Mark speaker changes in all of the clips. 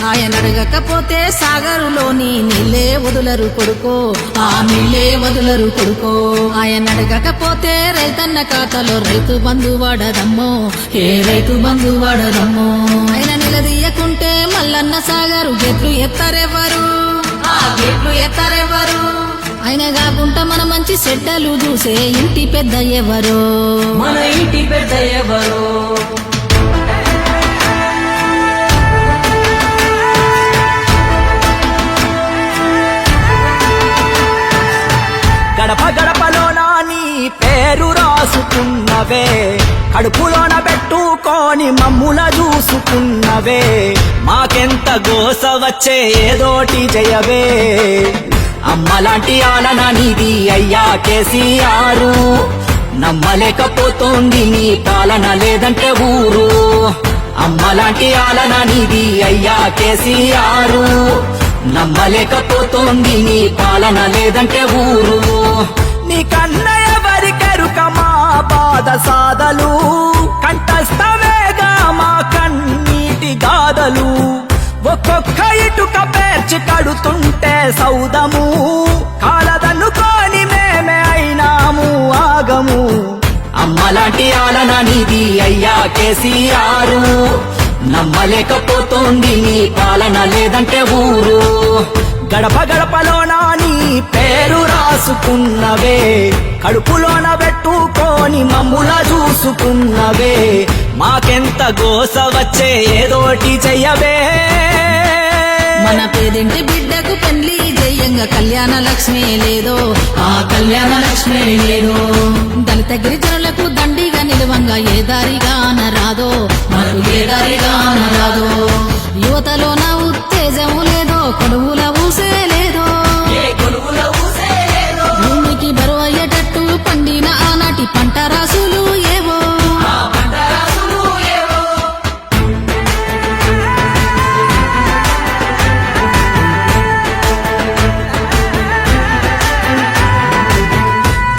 Speaker 1: ఆయన అడగకపోతే సాగరులోని నీళ్ళే వదులరు కొడుకో, ఆ నీళ్ళే వదులరు కొడుకో. ఆయన అడగకపోతే రైతన్న ఖాతాలో రైతు బంధు వాడదమ్మో, ఏ రైతు బంధు వాడదమ్మో. ఆయన నిలదీయకుంటే మల్లన్న సాగరు గెట్లు ఎత్తారెవరు, ఆ గెట్లు ఎత్తారెవరు. ఆయన కాకుండా మన మంచి చెడ్డలు చూసే ఇంటి పెద్ద ఎవరో,
Speaker 2: మన ఇంటి పెద్ద ఎవరో. గడప గడపలోన నీ పేరు రాసుకున్నవే, కడుపులోన పెట్టుకొని మమ్ముల చూసుకున్నవే. మాకెంత గోస వచ్చే ఏదోటి జయవే. అమ్మలాంటి ఆలన నీది అయ్యా కేసీఆర్, నమ్మలేకపోతోంది నీ పాలన లేదంటే ఊరు. అమ్మలాంటి ఆలన నీది అయ్యా కేసీఆర్, నమ్మలేకపోతోంది నీ పాలన లేదంటే ఊరు. నీ కన్న ఎవరికెరుక మా బాధ సాధలు, కంఠస్థమేగా మా కన్నీటి గాథలు. ఒక్కొక్క ఇటుక పేర్చి కడుతుంటే సౌదము, కాలదనుకోని మేమే అయినాము ఆగము. అమ్మలాంటి ఆలన నీది అయ్యా కేసీఆర్, నమ్మలేకపోతోంది నీ పాలన లేదంటే ఊరు. గడప గడపలోన నీ పేరు రాసుకున్నవే, కడుపులోన పెట్టుకొని మమ్ముల చూసుకున్నవే. మాకెంత గోస వచ్చే ఏదోటి చెయ్యవే.
Speaker 1: మన పేదింటి బిడ్డకు పెళ్లి జయంగా కళ్యాణ లక్ష్మి లేదో, ఆ కళ్యాణ లక్ష్మి లేదో. దళిత గిరిజనులకు దండిగా నిలవంగా ఏ దారిగా అనరాదో, మనకు ఏ దారిగా అనరాదో. యువతలో నా ఉత్తేజము లేదో, కొడువుల ఊసే లేదో, భూమికి బరువు అయ్యేటట్టు పండిన ఆనాటి పంట రాసులు ఏవో.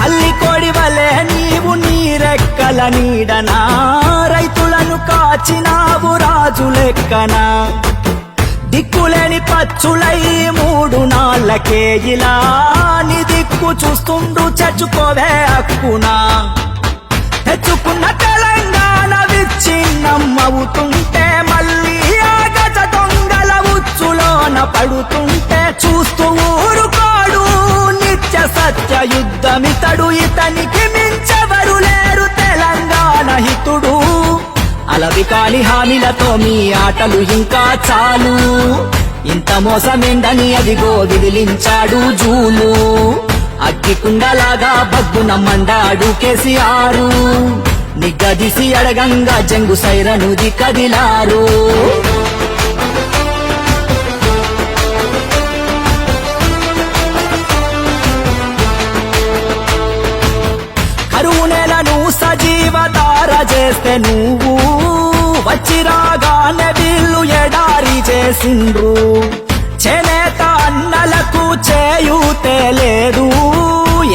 Speaker 2: అల్లి కోడి వలె నీవు నీరెక్కల నీడనా, రైతులను కాచినావు రాజు లెక్కనా. దిక్కులేని పచ్చులై 3 నాళ్ళకే ఇలా నీ దిక్కు చూస్తుండు చచ్చుకోవే హక్కునా. తెచ్చుకున్న తెలంగాణ విచ్ఛిన్నమవుతుంటే, మళ్ళీ ఆ గజ దొంగల ఉచ్చులోన పడుతుంటే చూస్తూ ఊరుకోడు నిత్య సత్య యుద్ధమితడు. ఇతనికి మించెవరు లేరు తెలంగాణ హితుడు. అలవి కాని హామీలతో మీ ఆటలు ఇంకా చాలు, ఇంత మోసమేందని అదిగో విదిలించాడు జూలు. అగ్గికుండలాగా బగ్గున మండాడు కేసీఆర్, నిగ్గదీసి అడగంగా జంగు సైరనుది కదిలారు. కరువు నెలను సజీవధార చేస్తే నువ్వు, వచ్చిరాగానే వీళ్ళు ఎడారి చేసిండ్రు. చేనేత అన్నలకు చేయూతే లేదు,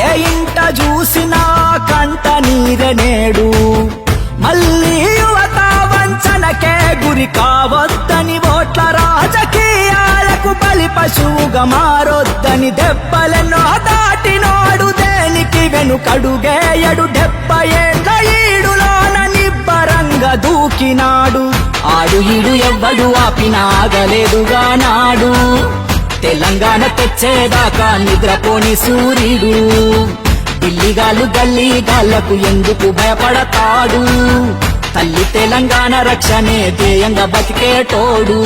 Speaker 2: ఏ ఇంట చూసినా కంట నీరే నేడు. మళ్ళీ యువత వంచనకే గురి కావద్దని, ఓట్ల రాజకీయాలకు బలి పశువుగా మారొద్దని. దెబ్బలెన్నో దాటినోడు దేనికి వెనుకడుగేయడు. 70 ఏళ్ల ఈడులోన నిబ్బరంగా దూకినాడు. ఆడు ఈడు ఎవ్వడు ఆపినా ఆగలేదుగా నాడు. తెలంగాణ తెచ్చేదాకా నిద్రపోని సూర్యుడు, ఢిల్లీగాళ్ళు గల్లీగాళ్లకు ఎందుకు భయపడతాడు. తల్లి తెలంగాణ రక్షణే ధ్యేయంగా బతికేటోడు.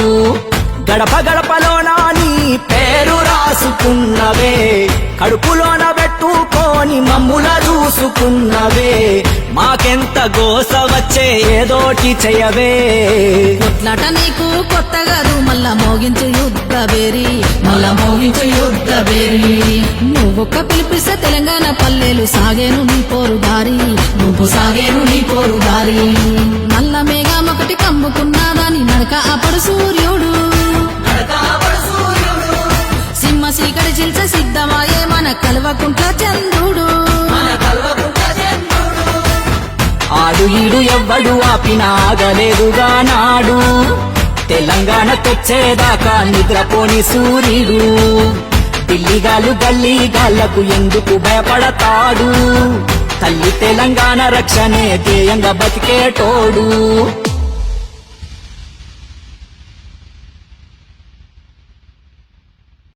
Speaker 2: గడప గడపలోన నీ పేరు రాసుకున్నవే, కడుపులోన పెట్టుకొని మమ్ముల చూసుకున్నవే. మాకెంత గోస వచ్చే ఏదోటి చెయ్యవే.
Speaker 1: కొట్లాట నీకు కొత్త కాదు, మళ్ళా మోగించు యుద్ధ బేరి, మళ్ళా మోగించు యుద్ధ బేరి. నువ్వొక్క పిలిపిస్తే తెలంగాణ పల్లెలు సాగేను నీ పోరు దారి, నువ్వు సాగేను నీ పోరు దారి. నల్ల మేఘం ఒకటి కమ్ముకున్నాదని నడక అపడు సూర్యుడు, సింహ సీకడి చిల్చ సిద్ధమాయే మన కల్వకుంట్ల చంద్రుడు.
Speaker 2: ఆడు ఈడు ఎవ్వడు ఆపినా ఆగలేదుగా నాడు. తెలంగాణ తెచ్చేదాకా నిద్రపోని సూర్యుడు ఢిల్లీగాలు గల్లీగాళ్లకు ఎందుకు భయపడతాడు తల్లి తెలంగాణ రక్షణే ధ్యేయంగా బతికేటోడు